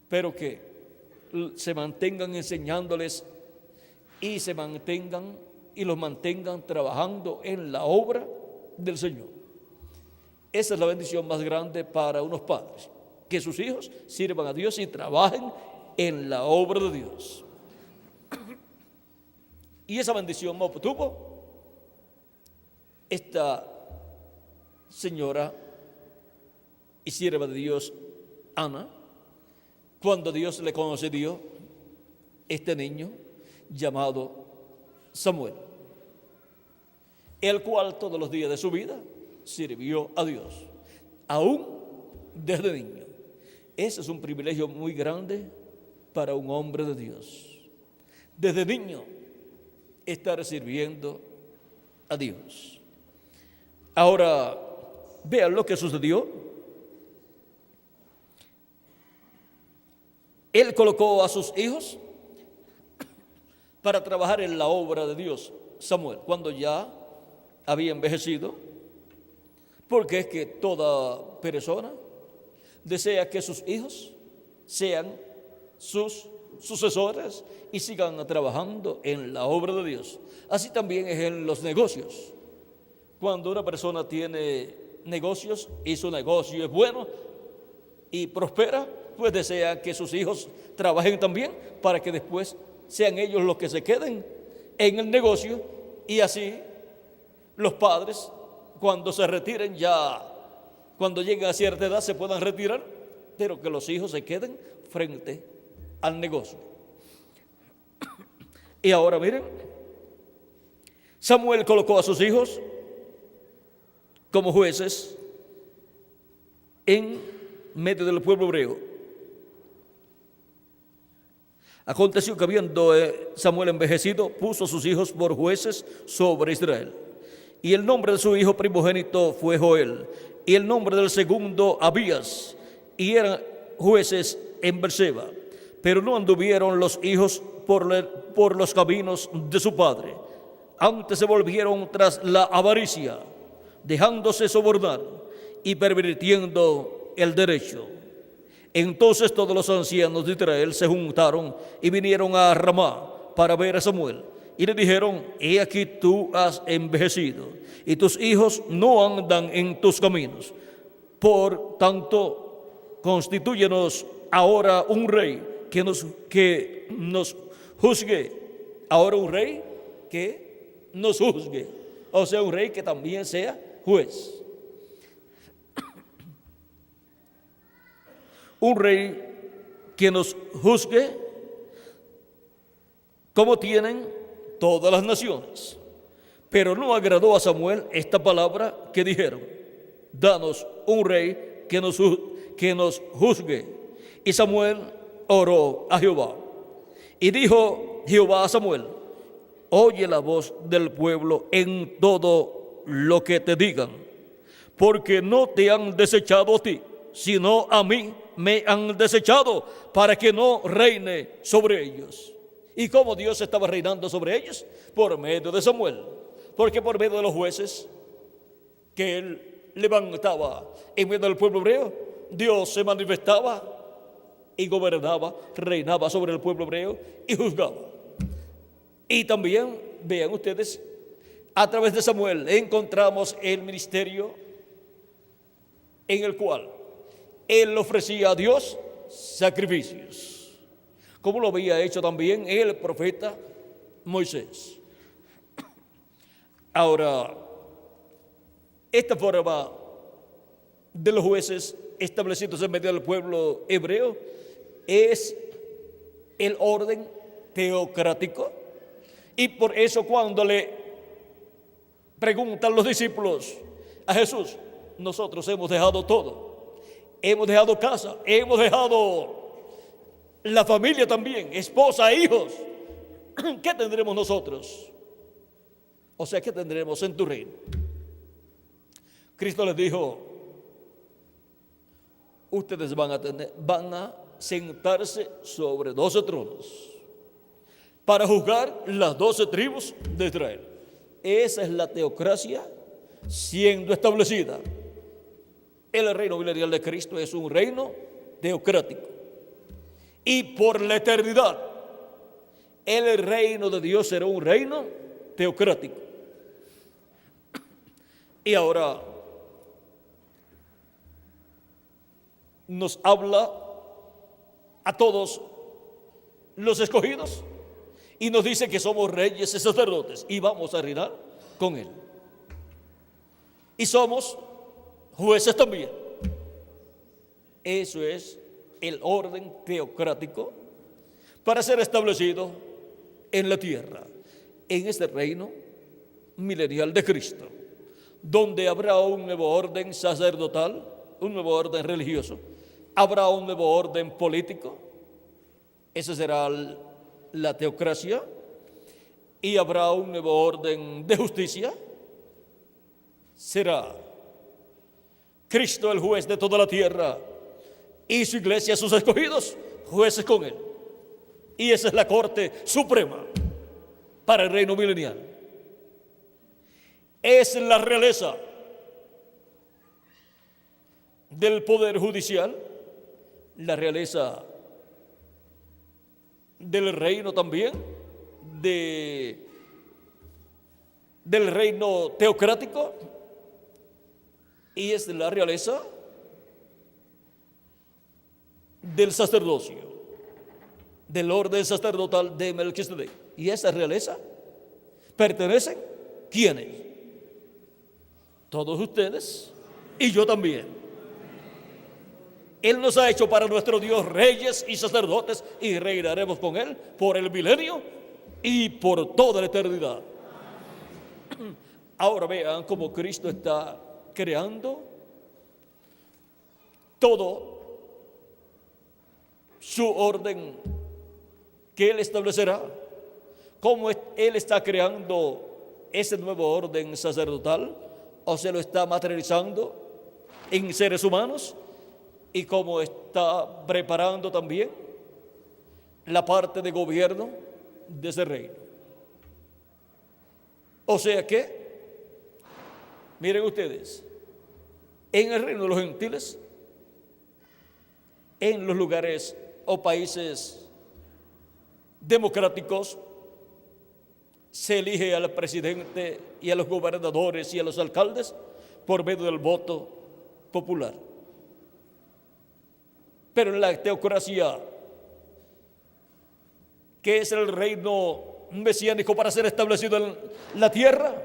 pero que se mantengan enseñándoles y los mantengan trabajando en la obra del Señor. Esa es la bendición más grande para unos padres, que sus hijos sirvan a Dios y trabajen en la obra de Dios. Y esa bendición la obtuvo esta señora y sierva de Dios, Ana, cuando Dios le concedió este niño llamado Samuel, el cual todos los días de su vida sirvió a Dios, aún desde niño. Ese es un privilegio muy grande para un hombre de Dios. Desde niño estar sirviendo a Dios. Ahora, vean lo que sucedió. Él colocó a sus hijos para trabajar en la obra de Dios. Samuel, cuando ya había envejecido, porque es que toda persona desea que sus hijos sean sus sucesores y sigan trabajando en la obra de Dios. Así también es en los negocios. Cuando una persona tiene negocios y su negocio es bueno y prospera, pues desea que sus hijos trabajen también para que después sean ellos los que se queden en el negocio, y así los padres, cuando se retiren, ya cuando lleguen a cierta edad, se puedan retirar, pero que los hijos se queden frente al negocio. Y ahora miren, Samuel colocó a sus hijos como jueces en medio del pueblo hebreo. Aconteció que habiendo Samuel envejecido, puso a sus hijos por jueces sobre Israel. Y el nombre de su hijo primogénito fue Joel, y el nombre del segundo Abías, y eran jueces en Berseba. Pero no anduvieron los hijos por los caminos de su padre, antes se volvieron tras la avaricia, dejándose sobornar y pervirtiendo el derecho. Entonces todos los ancianos de Israel se juntaron y vinieron a Ramá para ver a Samuel. Y le dijeron: he aquí tú has envejecido, y tus hijos no andan en tus caminos. Por tanto, constitúyenos ahora un rey que nos juzgue. Ahora un rey que nos juzgue. O sea, un rey que también sea juez. Un rey que nos juzgue como tienen todas las naciones. Pero no agradó a Samuel esta palabra que dijeron: danos un rey que nos juzgue. Y Samuel oró a Jehová. Y dijo Jehová a Samuel: oye la voz del pueblo en todo lo que te digan, porque no te han desechado a ti, sino a mí me han desechado, para que no reine sobre ellos. ¿Y cómo Dios estaba reinando sobre ellos? Por medio de Samuel. Porque por medio de los jueces que él levantaba en medio del pueblo hebreo, Dios se manifestaba y gobernaba, reinaba sobre el pueblo hebreo y juzgaba. Y también, vean ustedes, a través de Samuel encontramos el ministerio en el cual él ofrecía a Dios sacrificios, como lo había hecho también el profeta Moisés. Ahora, esta forma de los jueces establecidos en medio del pueblo hebreo es el orden teocrático, y por eso cuando le preguntan los discípulos a Jesús: nosotros hemos dejado todo. Hemos dejado casa, hemos dejado la familia también, esposa, hijos. ¿Qué tendremos nosotros? O sea, ¿qué tendremos en tu reino? Cristo les dijo: ustedes van a sentarse sobre 12 tronos para juzgar las 12 tribus de Israel. Esa es la teocracia siendo establecida. El reino milenial de Cristo es un reino teocrático. Y por la eternidad, el reino de Dios será un reino teocrático. Y ahora nos habla a todos los escogidos y nos dice que somos reyes y sacerdotes y vamos a reinar con Él. Y somos jueces también. Eso es el orden teocrático para ser establecido en la tierra, en este reino milenial de Cristo, donde habrá un nuevo orden sacerdotal, un nuevo orden religioso, habrá un nuevo orden político, esa será la teocracia, y habrá un nuevo orden de justicia. Será Cristo el juez de toda la tierra y su iglesia, sus escogidos, jueces con Él. Y esa es la corte suprema para el reino milenial. Es la realeza del poder judicial, la realeza del reino también, del reino teocrático, y es la realeza del sacerdocio, del orden sacerdotal de Melquisedec. Y esa realeza pertenecen, ¿quiénes? Todos ustedes y yo también. Él nos ha hecho para nuestro Dios reyes y sacerdotes, y reinaremos con Él por el milenio y por toda la eternidad. Ahora vean cómo Cristo está creando todo su orden que Él establecerá. Cómo Él está creando ese nuevo orden sacerdotal, o se lo está materializando en seres humanos, y cómo está preparando también la parte de gobierno de ese reino. O sea que, miren ustedes, en el reino de los gentiles, en los lugares o países democráticos, se elige al presidente y a los gobernadores y a los alcaldes por medio del voto popular. Pero en la teocracia, que es el reino mesiánico para ser establecido en la tierra,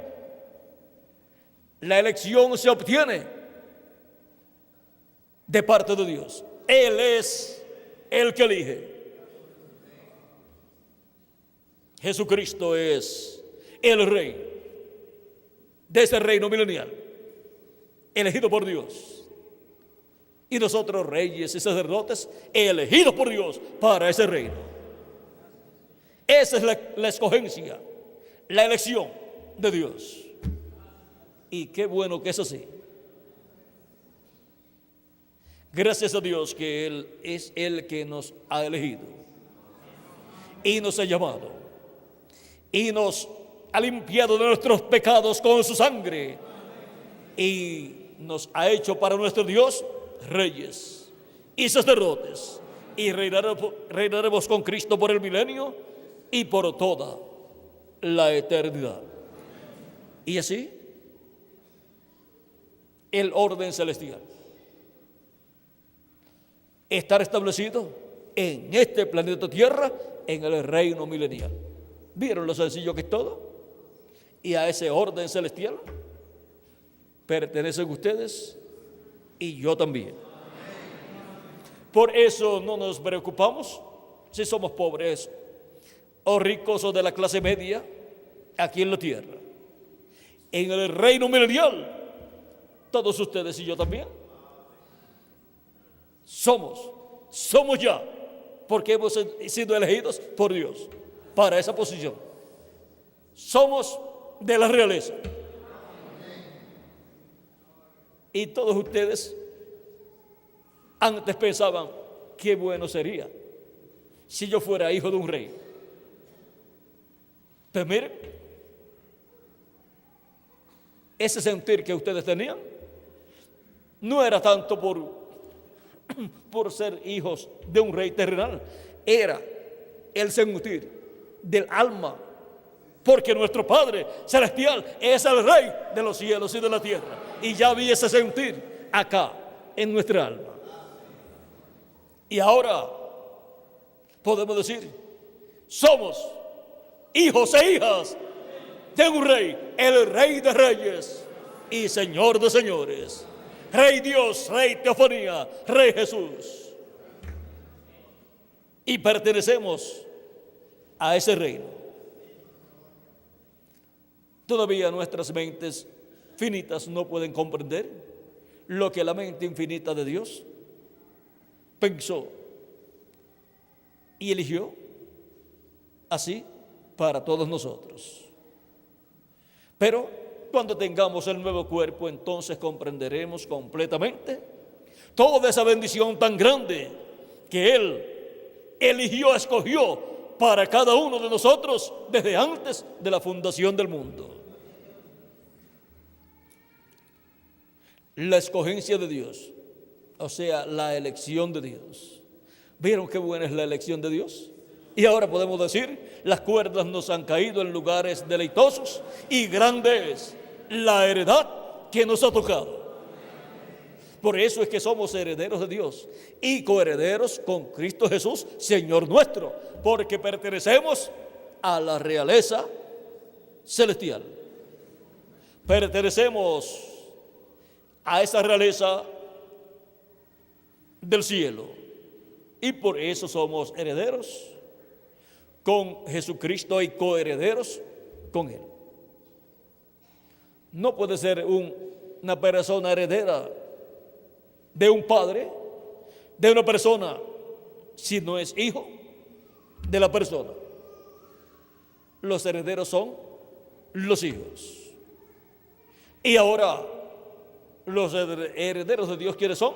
la elección se obtiene de parte de Dios. Él es el que elige. Jesucristo es el rey de ese reino milenial, elegido por Dios. Y nosotros, reyes y sacerdotes, elegidos por Dios para ese reino. Esa es la escogencia, la elección de Dios. Y qué bueno que es así. Gracias a Dios que Él es el que nos ha elegido y nos ha llamado y nos ha limpiado de nuestros pecados con su sangre y nos ha hecho para nuestro Dios reyes y sacerdotes, y reinaremos con Cristo por el milenio y por toda la eternidad. Y así, el orden celestial estar establecido en este planeta Tierra, en el reino milenial. ¿Vieron lo sencillo que es todo? Y a ese orden celestial pertenecen ustedes y yo también. Por eso no nos preocupamos si somos pobres o ricos o de la clase media aquí en la tierra. En el reino milenial, todos ustedes y yo también somos ya, porque hemos sido elegidos por Dios para esa posición. Somos de la realeza. Y todos ustedes antes pensaban, qué bueno sería si yo fuera hijo de un rey. Pero miren, ese sentir que ustedes tenían no era tanto por ser hijos de un rey terrenal, era el sentir del alma, porque nuestro Padre Celestial es el Rey de los cielos y de la tierra, y ya había ese sentir acá en nuestra alma. Y ahora podemos decir, somos hijos e hijas de un rey, el Rey de Reyes y Señor de Señores, Rey Dios, Rey Teofanía, Rey Jesús. Y pertenecemos a ese reino. Todavía nuestras mentes finitas no pueden comprender lo que la mente infinita de Dios pensó y eligió así para todos nosotros. Pero cuando tengamos el nuevo cuerpo, entonces comprenderemos completamente toda esa bendición tan grande que Él eligió, escogió para cada uno de nosotros desde antes de la fundación del mundo. La escogencia de Dios, o sea, la elección de Dios. ¿Vieron qué buena es la elección de Dios? Y ahora podemos decir, las cuerdas nos han caído en lugares deleitosos y grande es la heredad que nos ha tocado. Por eso es que somos herederos de Dios y coherederos con Cristo Jesús, Señor nuestro, porque pertenecemos a la realeza celestial. Pertenecemos a esa realeza del cielo y por eso somos herederos con Jesucristo y coherederos con Él. No puede ser una persona heredera de un padre, de una persona, si no es hijo de la persona. Los herederos son los hijos. Y ahora, los herederos de Dios, ¿quiénes son?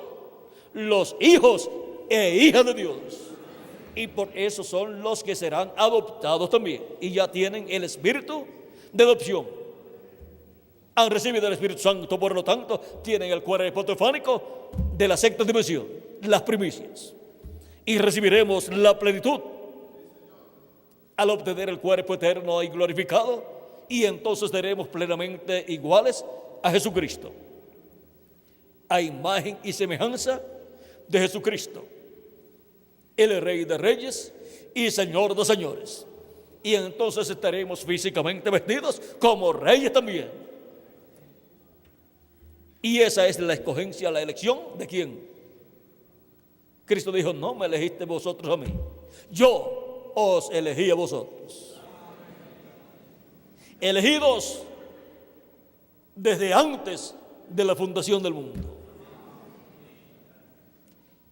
Los hijos e hijas de Dios. Y por eso son los que serán adoptados también. Y ya tienen el espíritu de adopción. Han recibido el Espíritu Santo, por lo tanto, tienen el cuerpo teofánico de la sexta dimensión, las primicias. Y recibiremos la plenitud al obtener el cuerpo eterno y glorificado. Y entonces seremos plenamente iguales a Jesucristo, a imagen y semejanza de Jesucristo, el Rey de Reyes y Señor de Señores. Y entonces estaremos físicamente vestidos como reyes también. Y esa es la escogencia, la elección de quién. Cristo dijo, no me elegiste vosotros a mí, yo os elegí a vosotros. Elegidos desde antes de la fundación del mundo.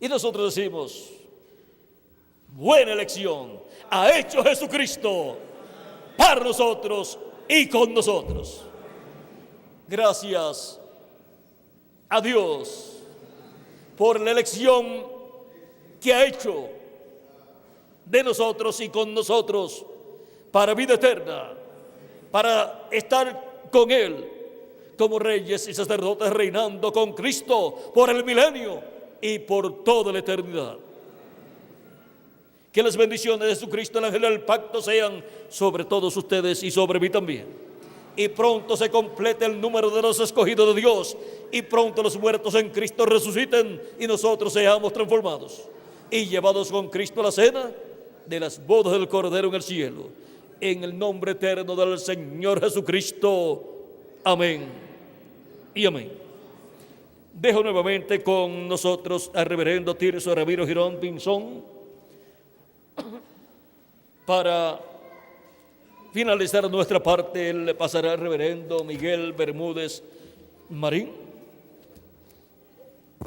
Y nosotros decimos, buena elección ha hecho Jesucristo para nosotros y con nosotros. Gracias a Dios por la elección que ha hecho de nosotros y con nosotros para vida eterna, para estar con Él como reyes y sacerdotes reinando con Cristo por el milenio y por toda la eternidad. Que las bendiciones de Jesucristo, el ángel del pacto, sean sobre todos ustedes y sobre mí también. Y pronto se complete el número de los escogidos de Dios, y pronto los muertos en Cristo resuciten y nosotros seamos transformados y llevados con Cristo a la cena de las bodas del Cordero en el cielo. En el nombre eterno del Señor Jesucristo. Amén y amén. Dejo nuevamente con nosotros al reverendo Tirso Ramiro Girón Pinzón para finalizar nuestra parte. Le pasará al reverendo Miguel Bermúdez Marín.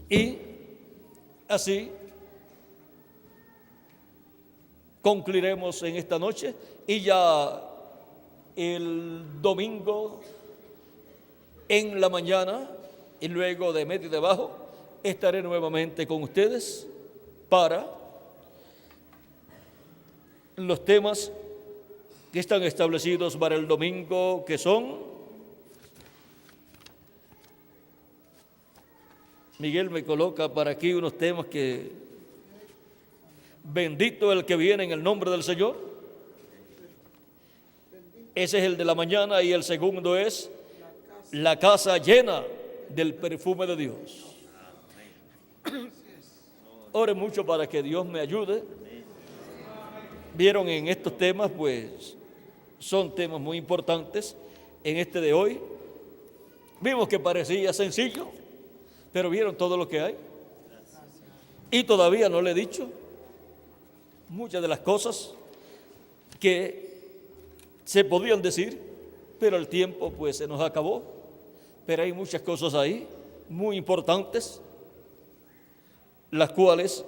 Y así concluiremos en esta noche y ya el domingo en la mañana y luego de medio y de abajo estaré nuevamente con ustedes para los temas que están establecidos para el domingo, que son, Miguel me coloca para aquí unos temas que, bendito el que viene en el nombre del Señor. Ese es el de la mañana, y el segundo es la casa llena del perfume de Dios. Ore mucho para que Dios me ayude. Vieron en estos temas, pues, son temas muy importantes en este de hoy. Vimos que parecía sencillo, pero vieron todo lo que hay. Y todavía no le he dicho muchas de las cosas que se podían decir, pero el tiempo pues se nos acabó. Pero hay muchas cosas ahí muy importantes, las cuales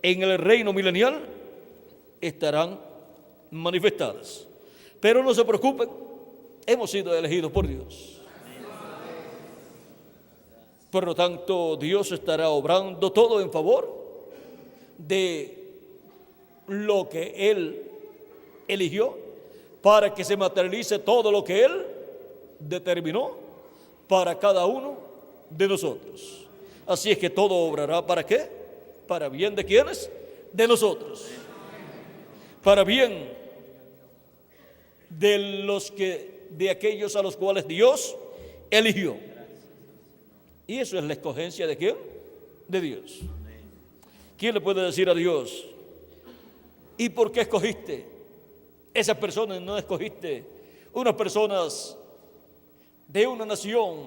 en el reino milenial estarán manifestadas. Pero no se preocupen, hemos sido elegidos por Dios. Por lo tanto, Dios estará obrando todo en favor de lo que Él eligió, para que se materialice todo lo que Él determinó para cada uno de nosotros. Así es que todo obrará ¿para qué? ¿Para bien de quiénes? De nosotros. Para bien de aquellos a los cuales Dios eligió. Y eso es la escogencia ¿de quién? De Dios. ¿Quién le puede decir a Dios: ¿y por qué escogiste esas personas? No escogiste unas personas de una nación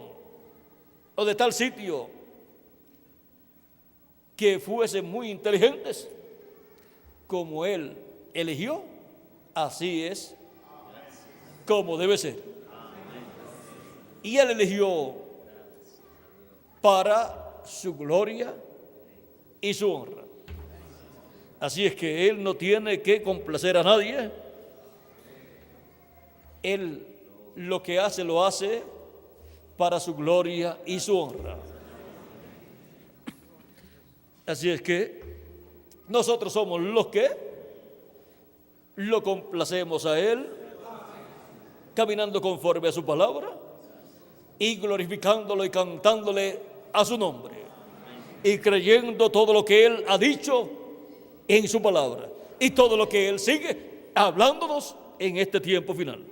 o de tal sitio que fuesen muy inteligentes, como Él eligió, así es como debe ser. Y Él eligió para su gloria y su honra. Así es que Él no tiene que complacer a nadie. Él lo que hace, lo hace para su gloria y su honra. Así es que nosotros somos los que lo complacemos a Él, caminando conforme a su palabra y glorificándolo y cantándole a su nombre y creyendo todo lo que Él ha dicho en su palabra y todo lo que Él sigue hablándonos en este tiempo final.